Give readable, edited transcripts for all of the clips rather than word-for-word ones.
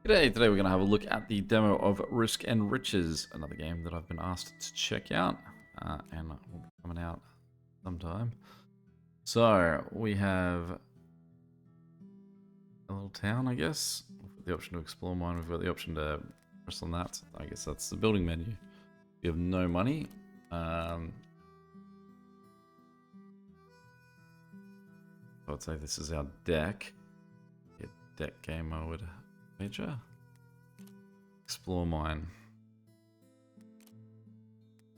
Today we're going to have a look at the demo of Risk and Riches, another game that I've been asked to check out, and will be coming out sometime. So, we have a little town, I guess. We've got the option to explore mine, we've got the option to press on that. I guess that's the building menu. We have no money. I would say this is our deck. Get deck game mode major. Explore mine.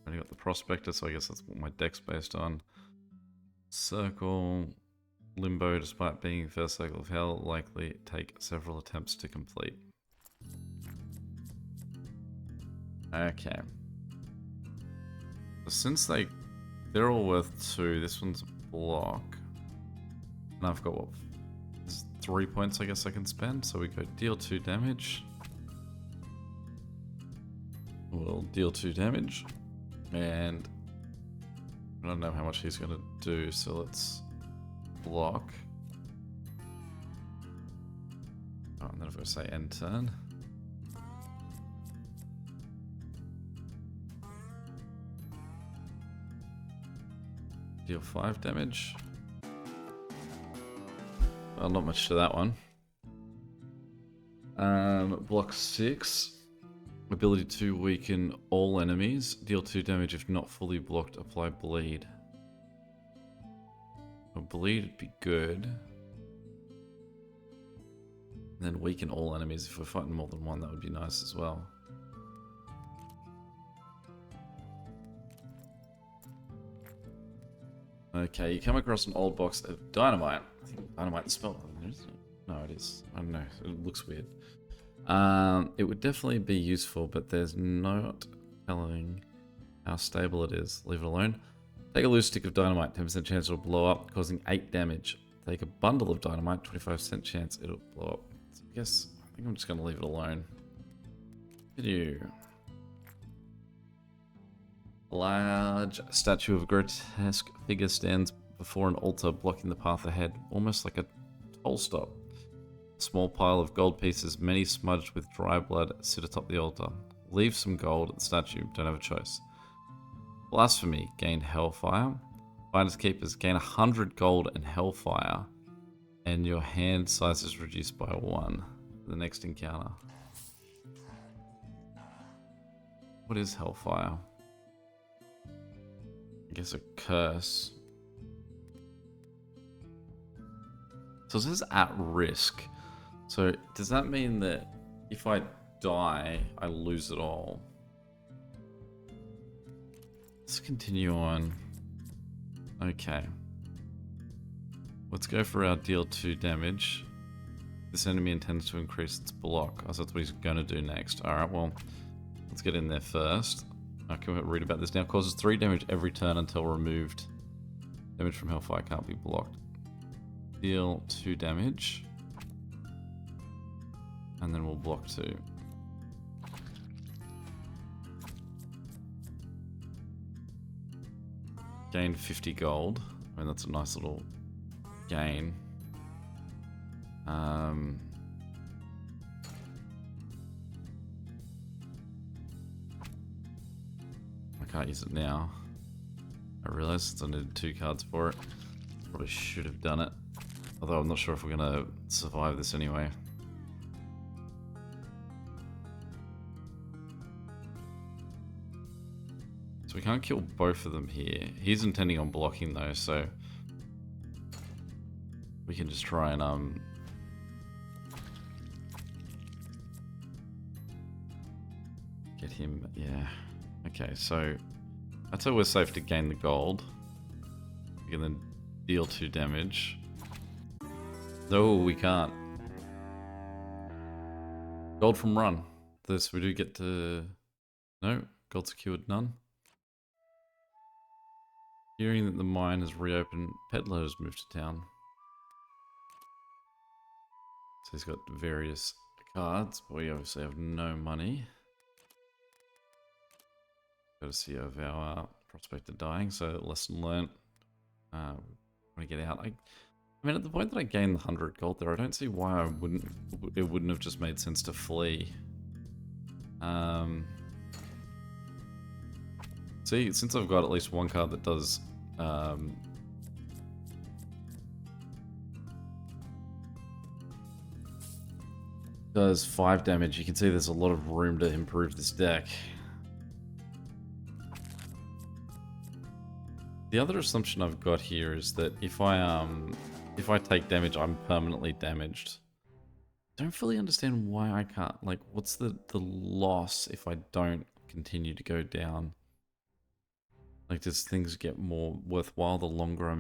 Already got the prospectus, so I guess that's what my deck's based on. Circle, limbo, despite being first cycle of hell, likely take several attempts to complete. Okay. So since they're all worth 2, this one's a block. And I've got what? 3 points I guess I can spend. So we go deal 2 damage. We'll deal 2 damage. And I don't know how much he's going to do, so let's block. Oh, and then if I say end turn. Deal 5 damage. Well, not much to that one. Block 6. Ability to weaken all enemies. Deal 2 damage if not fully blocked. Apply bleed. Well, bleed would be good. And then weaken all enemies. If we're fighting more than one, that would be nice as well. Okay, you come across an old box of dynamite. I think dynamite is spelled. No, it is. I don't know. It looks weird. It would definitely be useful, but there's not telling how stable it is. Leave it alone. Take a loose stick of dynamite, 10% chance it'll blow up, causing 8 damage. Take a bundle of dynamite, 25% chance it'll blow up. So I think I'm just going to leave it alone. Video. Large statue of a grotesque figure stands before an altar, blocking the path ahead, almost like a toll stop. A small pile of gold pieces, many smudged with dry blood, sit atop the altar. Leave some gold at the statue, don't have a choice. Blasphemy, gain Hellfire. Finders Keepers, gain 100 gold and Hellfire, and your hand size is reduced by 1 for the next encounter. What is Hellfire? I guess a curse. So it says at risk. So does that mean that if I die, I lose it all? Let's continue on. Okay. Let's go for our deal 2 damage. This enemy intends to increase its block. Oh, so that's what he's going to do next. Alright, well, let's get in there first. I can read about this now. Causes 3 damage every turn until removed. Damage from Hellfire can't be blocked. Deal 2 damage. And then we'll block 2. Gain 50 gold. I mean, that's a nice little gain. I can't use it now. I realized I needed 2 cards for it. Probably should have done it. Although I'm not sure if we're going to survive this anyway. So we can't kill both of them here. He's intending on blocking though, so we can just try and get him. Yeah. Okay, so that's how we're safe to gain the gold. We can then deal 2 damage. No, we can't. Gold from run. This we do get to. No, gold secured, none. Hearing that the mine has reopened, Peddler has moved to town. So he's got various cards, but we obviously have no money. Courtesy of our prospector dying, so lesson learnt. Want to get out. I mean, at the point that I gained the 100 gold there, I don't see why it wouldn't have just made sense to flee. See, since I've got at least one card that does, does 5 damage, you can see there's a lot of room to improve this deck. The other assumption I've got here is that if I take damage, I'm permanently damaged. I don't fully understand why I can't, like, what's the loss if I don't continue to go down? Like, does things get more worthwhile the longer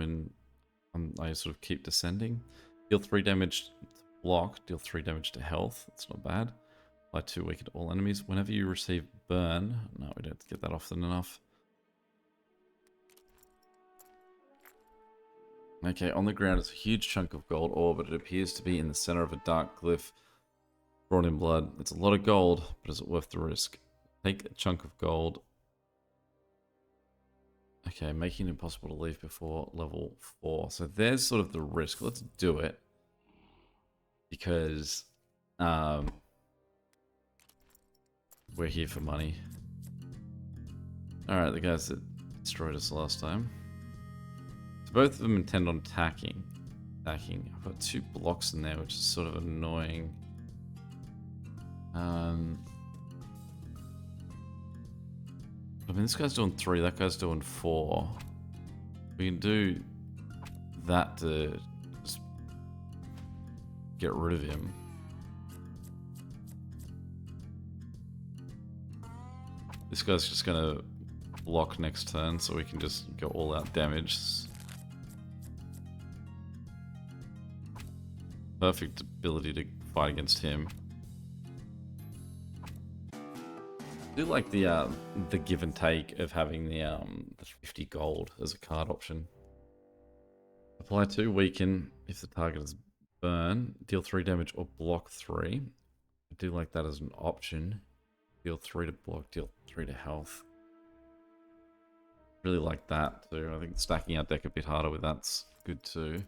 I sort of keep descending? Deal 3 damage to block, deal 3 damage to health, that's not bad. Apply 2 weaken to all enemies. Whenever you receive burn, no, we don't get that often enough. Okay, on the ground is a huge chunk of gold ore, but it appears to be in the center of a dark glyph. Brought in blood. It's a lot of gold, but is it worth the risk? Take a chunk of gold. Okay, making it impossible to leave before level 4. So there's sort of the risk. Let's do it. Because we're here for money. Alright, the guys that destroyed us last time. Both of them intend on attacking. I've got 2 blocks in there, which is sort of annoying. I mean, this guy's doing 3, that guy's doing 4. We can do that to just get rid of him. This guy's just gonna block next turn, so we can just go all out damage. Perfect ability to fight against him. I do like the give and take of having the 50 gold as a card option. Apply 2, weaken if the target is burn, deal 3 damage or block 3. I do like that as an option. Deal 3 to block, deal 3 to health. Really like that too. I think stacking our deck a bit harder with that's good too.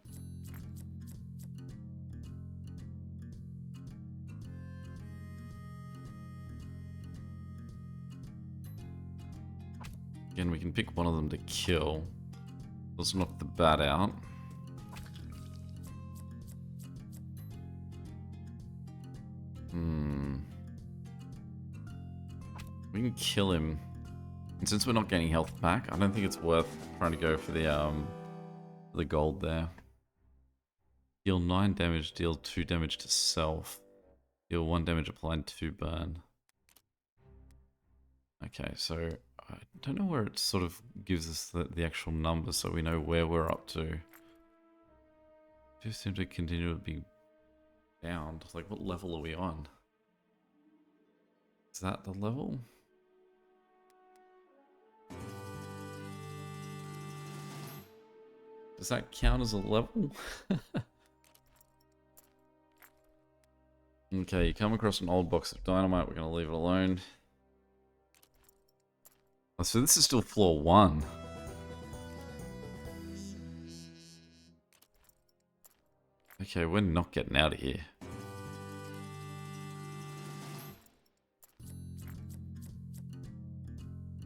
Again, we can pick one of them to kill. Let's knock the bat out. We can kill him. And since we're not getting health back, I don't think it's worth trying to go for the gold there. Deal 9 damage, deal 2 damage to self. Deal 1 damage, applied 2 burn. Okay, so I don't know where it sort of gives us the actual number so we know where we're up to. Just seem to continue to be down. Like, what level are we on? Is that the level? Does that count as a level? Okay, you come across an old box of dynamite. We're going to leave it alone. Oh, so this is still floor 1. Okay, we're not getting out of here.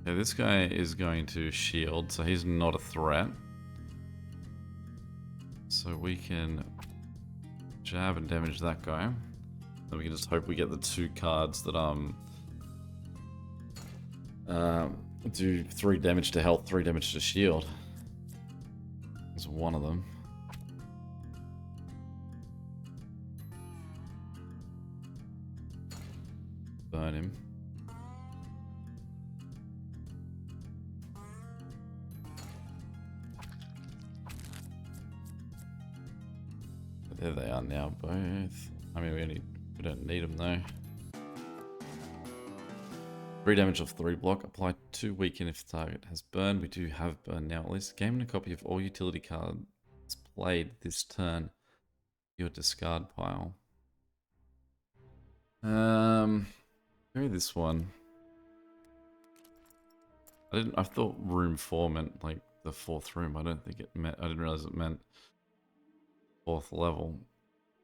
Okay, this guy is going to shield, so he's not a threat. So we can jab and damage that guy. Then we can just hope we get the 2 cards that do 3 damage to health, 3 damage to shield. There's one of them. Burn him. There they are now, both. I mean, we don't need them though. 3 damage of 3 block. Apply 2 weaken if the target has burn. We do have burn now. At least game and a copy of all utility cards played this turn. Your discard pile. Maybe this one. I thought room 4 meant like the 4th room. I don't think it meant. I didn't realize it meant 4th level.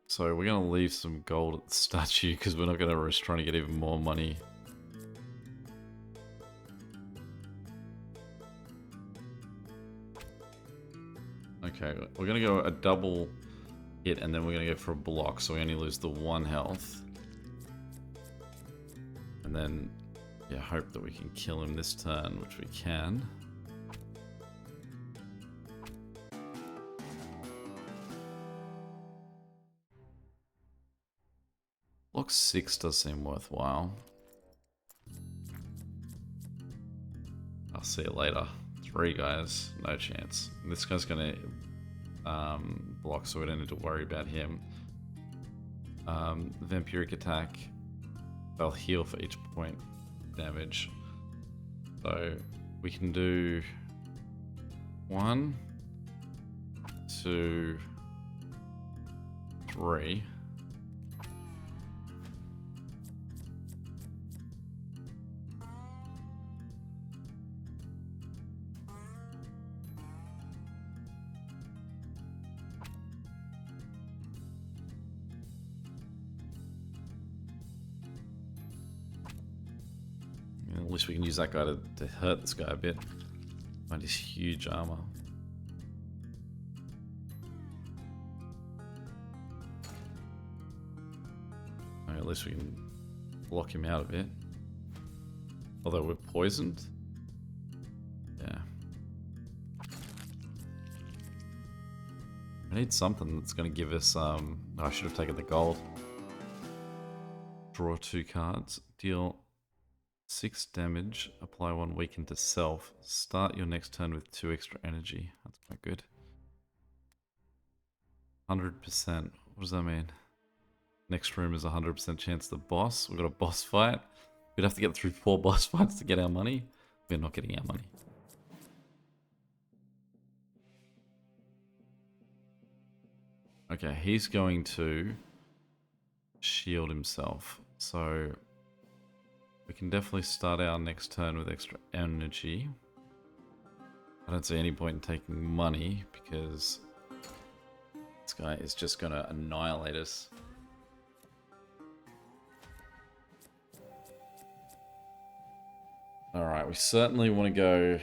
So we're going to leave some gold at the statue because we're not going to risk trying to get even more money. Okay, we're going to go a double hit and then we're going to go for a block, so we only lose the 1 health. And then, yeah, hope that we can kill him this turn, which we can. Block 6 does seem worthwhile. I'll see you later. 3 guys, no chance. This guy's gonna block, so we don't need to worry about him. Vampiric attack. They'll heal for each point damage. So we can do 1, 2, 3. At least we can use that guy to hurt this guy a bit. Find his huge armor. At least we can block him out a bit. Although we're poisoned. Yeah. I need something that's going to give us... Oh, I should have taken the gold. Draw 2 cards. Deal 6 damage. Apply 1 weaken to self. Start your next turn with 2 extra energy. That's quite good. 100%. What does that mean? Next room is 100% chance the boss. We've got a boss fight. We'd have to get through 4 boss fights to get our money. We're not getting our money. Okay, he's going to shield himself. So we can definitely start our next turn with extra energy. I don't see any point in taking money because this guy is just going to annihilate us. Alright, we certainly want to go...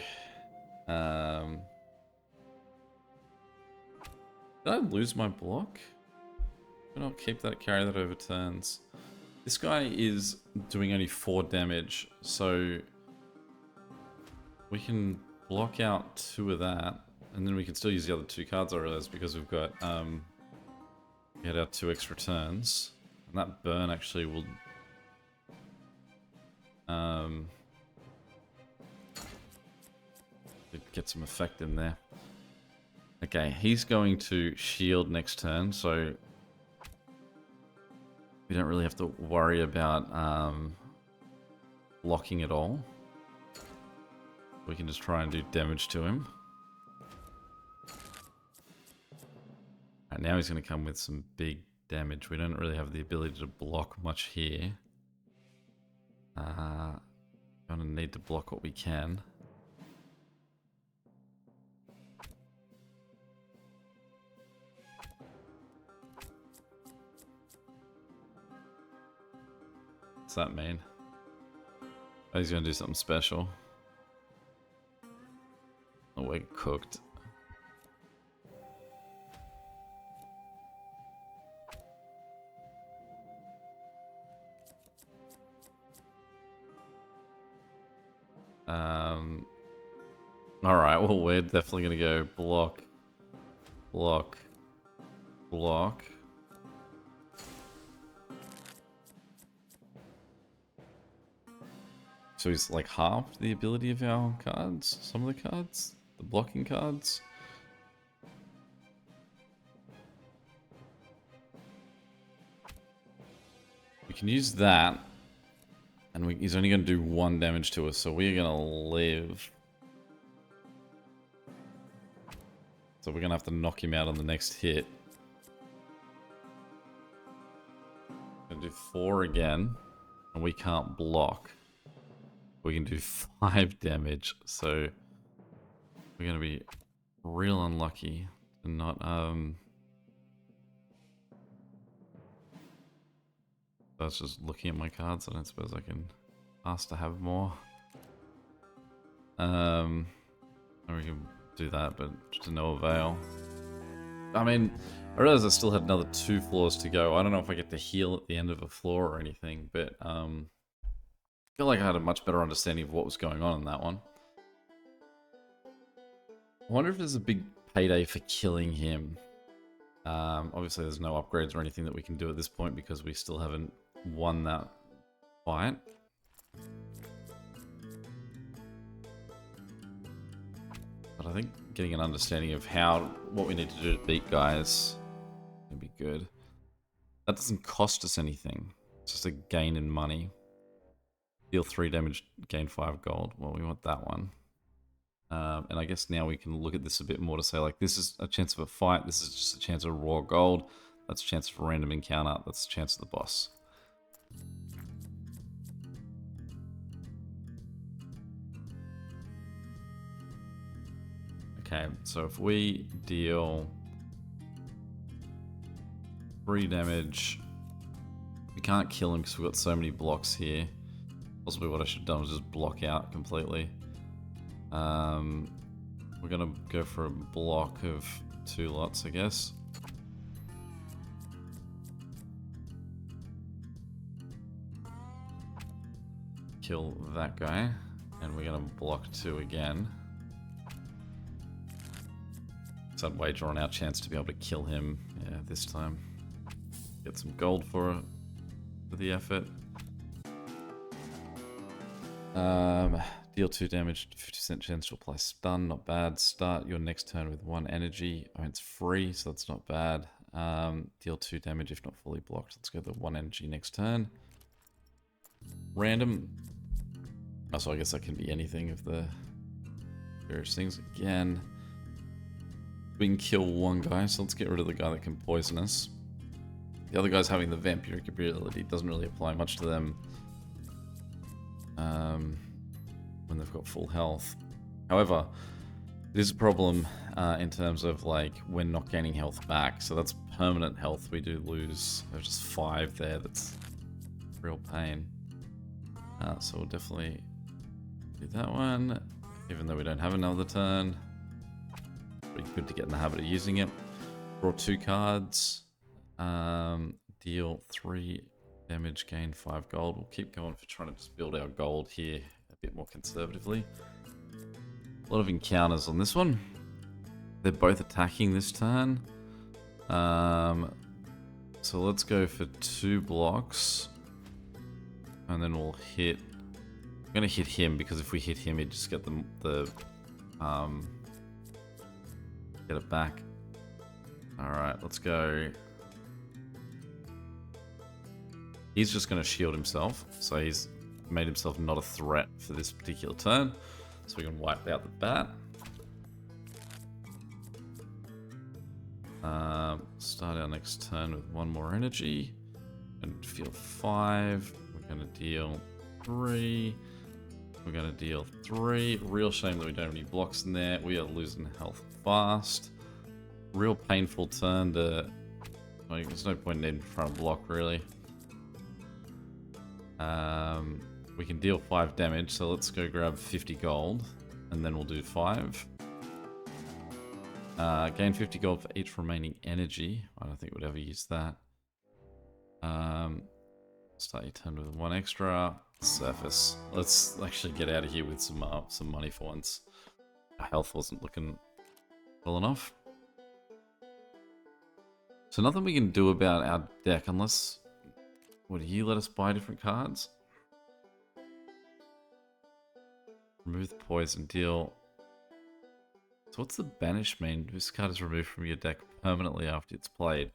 Did I lose my block? Do not keep that, carry that over turns. This guy is doing only 4 damage, so we can block out 2 of that, and then we can still use the other 2 cards I realized because we've got we had our 2 extra turns. And that burn actually will get some effect in there. Okay, he's going to shield next turn, so we don't really have to worry about blocking at all. We can just try and do damage to him. Right, now he's going to come with some big damage. We don't really have the ability to block much here. Going to need to block what we can. What's that mean? Oh, he's going to do something special. Oh, we're cooked. Alright, well, we're definitely going to go block, block, block. So he's like half the ability of our cards, some of the cards, the blocking cards. We can use that, and he's only going to do 1 damage to us, so we're going to live. So we're going to have to knock him out on the next hit. Going to do 4 again, and we can't block. We can do 5 damage, so we're going to be real unlucky to not I was just looking at my cards. I don't suppose I can ask to have more. Or we can do that, but to no avail. I mean, I realized I still had another 2 floors to go. I don't know if I get to heal at the end of a floor or anything, but I feel like I had a much better understanding of what was going on in that one. I wonder if there's a big payday for killing him. Obviously there's no upgrades or anything that we can do at this point because we still haven't won that fight. But I think getting an understanding of what we need to do to beat guys would be good. That doesn't cost us anything. It's just a gain in money. Deal 3 damage, gain 5 gold. Well, we want that one. And I guess now we can look at this a bit more to say, like, this is a chance of a fight. This is just a chance of raw gold. That's a chance of a random encounter. That's a chance of the boss. Okay, so if we deal 3 damage, we can't kill him because we've got so many blocks here. Possibly what I should have done was just block out completely. We're gonna go for a block of 2 lots, I guess. Kill that guy, and we're gonna block 2 again. So I'd wager on our chance to be able to kill him, yeah, this time. Get some gold for the effort. Deal 2 damage, 50% chance to apply stun, not bad. Start your next turn with 1 energy. I mean, it's free, so that's not bad. Deal 2 damage if not fully blocked. Let's go the 1 energy next turn. Random. Oh, so I guess that can be anything of the various things. Again, we can kill 1 guy, so let's get rid of the guy that can poison us. The other guy's having the vampiric ability. Doesn't really apply much to them. When they've got full health. However, it is a problem in terms of, like, we're not gaining health back, so that's permanent health we do lose. There's just 5 there. That's real pain. So we'll definitely do that one, even though we don't have another turn. Pretty good to get in the habit of using it. Draw 2 cards. Deal 3 damage, gain 5 gold. We'll keep going for trying to just build our gold here a bit more conservatively. A lot of encounters on this one. They're both attacking this turn. So let's go for 2 blocks. And then we'll hit... I'm going to hit him because if we hit him, he'd just get get it back. Alright, let's go. He's just going to shield himself, so he's made himself not a threat for this particular turn. So we can wipe out the bat. Start our next turn with 1 more energy. And deal 5. We're going to deal 3. We're going to deal 3. Real shame that we don't have any blocks in there. We are losing health fast. Real painful turn to... Like, there's no point in trying to block, really. We can deal 5 damage, so let's go grab 50 gold, and then we'll do 5. Gain 50 gold for each remaining energy. I don't think we'd ever use that. Start your turn with 1 extra. Surface. Let's actually get out of here with some money for once. Our health wasn't looking well enough. So nothing we can do about our deck unless... Would you let us buy different cards? Remove the poison, deal. So what's the banish mean? This card is removed from your deck permanently after it's played.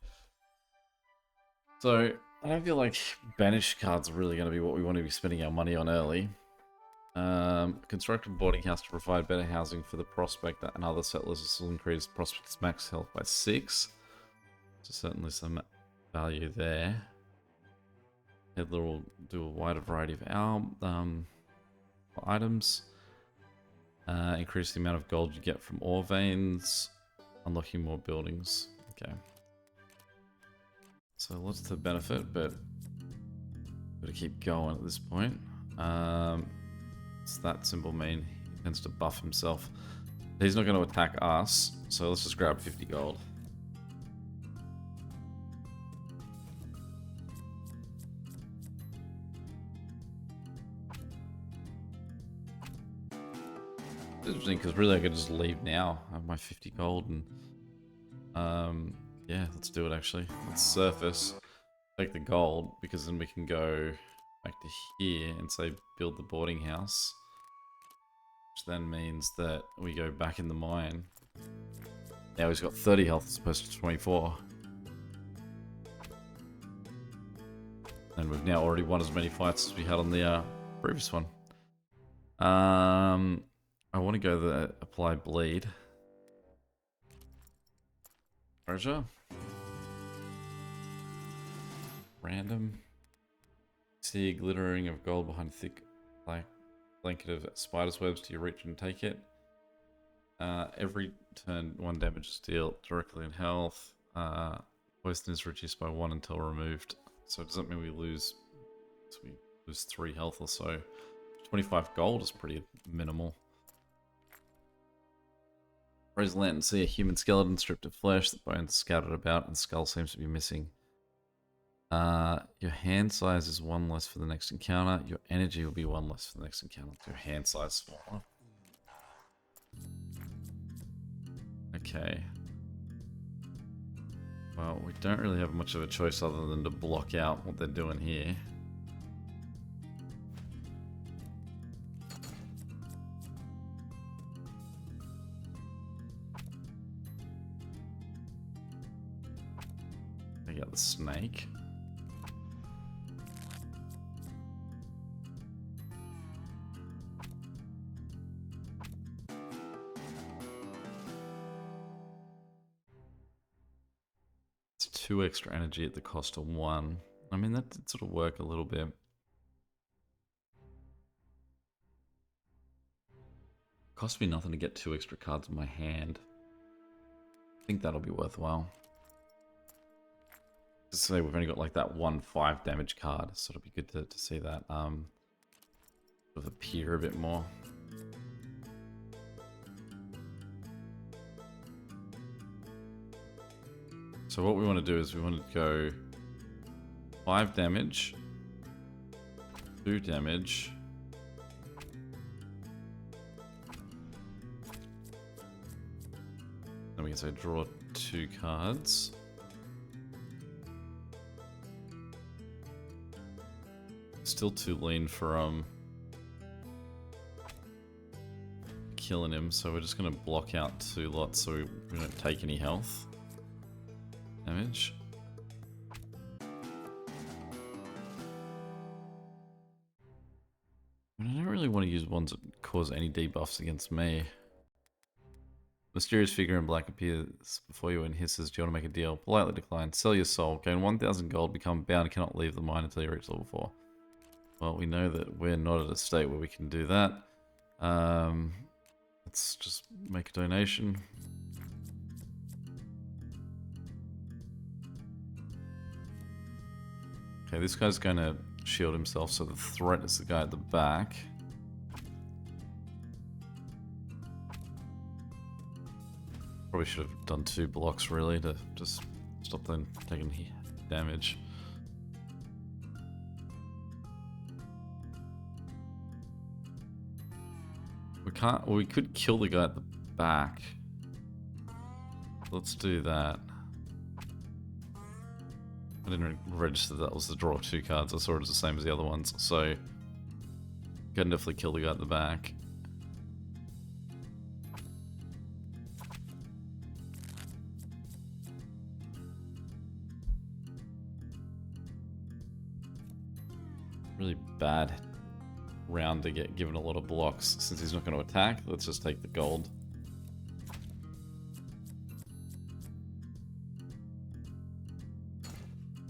So I don't feel like banish cards are really going to be what we want to be spending our money on early. Construct a boarding house to provide better housing for the prospector and other settlers. This will increase prospector's max health by 6. So certainly some value there. Peddler will do a wider variety of items. Increase the amount of gold you get from ore veins. Unlocking more buildings. Okay. So lots to benefit, but Gotta keep going at this point. What's that symbol mean? He tends to buff himself. He's not going to attack us, so let's just grab 50 gold. It's interesting because really I could just leave now. I have my 50 gold and yeah, let's do it actually. Let's surface, take the gold, because then we can go back to here and say build the boarding house. Which then means that we go back in the mine. Now he's got 30 health as opposed to 24. And we've now already won as many fights as we had on the previous one. I want to go the apply bleed. Treasure. Random. See a glittering of gold behind a thick black blanket of spider's webs to your reach and take it. Every turn, 1 damage is dealt directly in health. Poison is reduced by 1 until removed. So does that mean we lose? So we lose 3 health or so. 25 gold is pretty minimal. Raise the lantern, see a human skeleton stripped of flesh, the bones scattered about, and the skull seems to be missing. Your hand size is 1 less for the next encounter. Your energy will be 1 less for the next encounter. Your hand size smaller. Okay. Well, we don't really have much of a choice other than to block out what they're doing here. Take out the snake. It's 2 extra energy at the cost of 1. I mean, that did sort of work a little bit. Cost me nothing to get 2 extra cards in my hand. I think that'll be worthwhile. Just say we've only got like that 1 5 damage card, so it'll be good to see that sort of appear a bit more. So what we want to do is we want to go 5 damage, 2 damage, then we can say draw 2 cards. Still too lean for killing him, so we're just gonna block out 2 lots so we don't take any health damage. I don't really want to use ones that cause any debuffs against me. Mysterious figure in black appears before you and hisses, do you want to make a deal? Politely decline. Sell your soul. Gain 1,000 gold. Become bound. Cannot leave the mine until you reach level 4. Well, we know that we're not at a state where we can do that. Let's just make a donation. Okay, this guy's going to shield himself, so the threat is the guy at the back. Probably should have done 2 blocks, really, to just stop them taking damage. We can't... Well, we could kill the guy at the back. Let's do that. I didn't register that was the draw of 2 cards. I saw it as the same as the other ones. So, can definitely kill the guy at the back. Really bad round to get given a lot of blocks. Since he's not going to attack, let's just take the gold.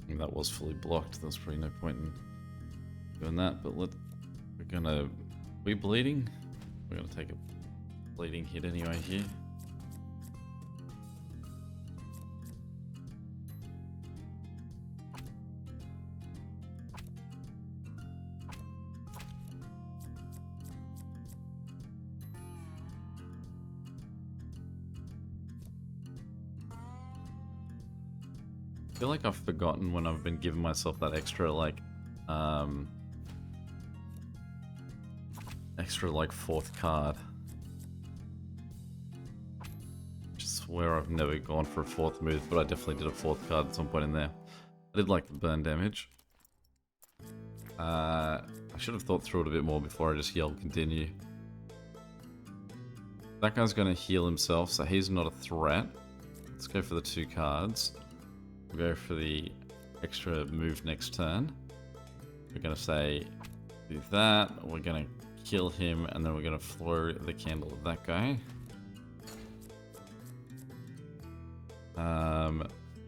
And that was fully blocked. There's probably no point in doing that, but we're gonna... we bleeding? We're gonna take a bleeding hit anyway here. I feel like I've forgotten when I've been giving myself that extra, like, fourth card. Just where I've never gone for a fourth move, but I definitely did a fourth card at some point in there. I did like the burn damage. I should have thought through it a bit more before I just yelled continue. That guy's going to heal himself, so he's not a threat. Let's go for the 2 cards. We'll go for the extra move next turn. We're going to say, do that. We're going to kill him, and then we're going to throw the candle at that guy.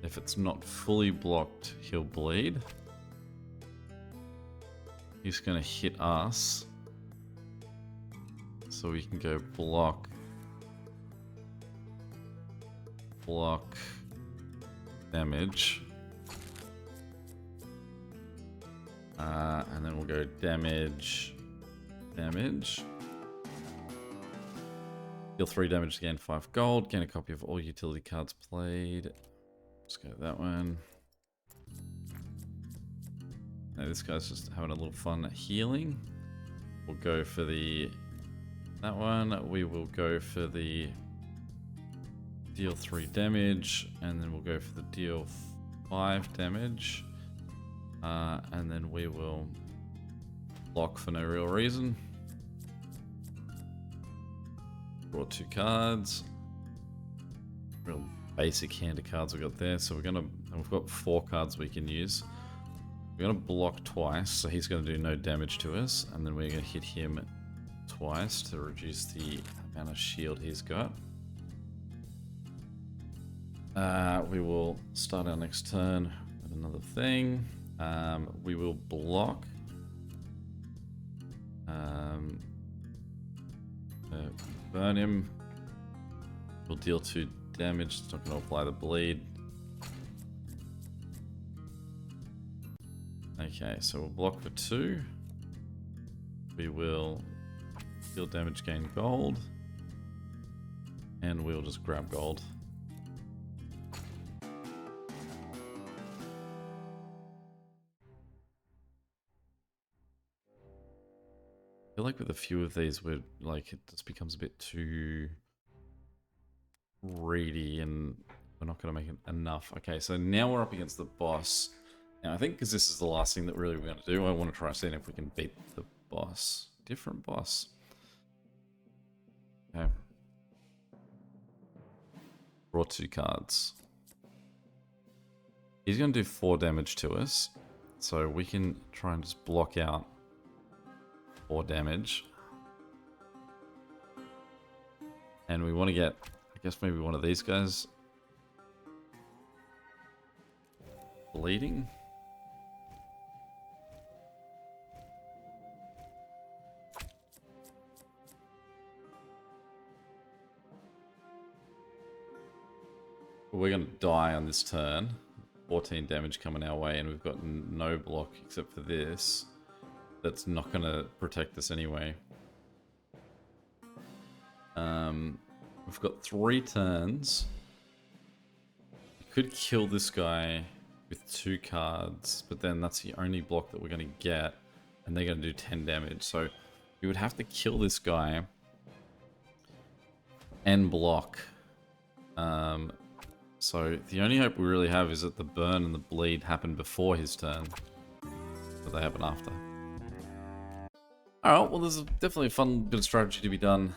If it's not fully blocked, he'll bleed. He's going to hit us. So we can go block, damage. And then we'll go damage. Deal 3 damage to gain 5 gold. Gain a copy of all utility cards played. Let's go that one. Now this guy's just having a little fun healing. We'll go for that one. We will go for the deal 3 damage, and then we'll go for the deal 5 damage. And then we will block for no real reason. Draw 2 cards. Real basic hand of cards we got there. So we've got 4 cards we can use. We're gonna block twice, so he's gonna do no damage to us, and then we're gonna hit him twice to reduce the amount of shield he's got. We will start our next turn with another thing. We will block. Burn him. We'll deal 2 damage. It's not going to apply the bleed. Okay, so we'll block for 2. We will deal damage, gain gold. And we'll just grab gold. I feel like with a few of these, it just becomes a bit too greedy and we're not going to make enough. Okay, so now we're up against the boss. Now I think because this is the last thing that really we're going to do, I want to try seeing if we can beat the boss. Different boss. Okay. Draw 2 cards. He's going to do 4 damage to us, so we can try and just block out 4 damage. And we want to get, I guess maybe one of these guys bleeding. We're going to die on this turn. 14 damage coming our way, and we've got no block except for this. That's not going to protect us anyway. We've got 3 turns. We could kill this guy with 2 cards, but then that's the only block that we're going to get, and they're going to do 10 damage. So we would have to kill this guy and block. So the only hope we really have is that the burn and the bleed happen before his turn, but they happen after. Alright, well, there's definitely a fun bit of strategy to be done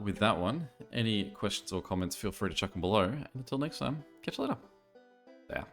with that one. Any questions or comments, feel free to chuck them below. And until next time, catch you later. Yeah.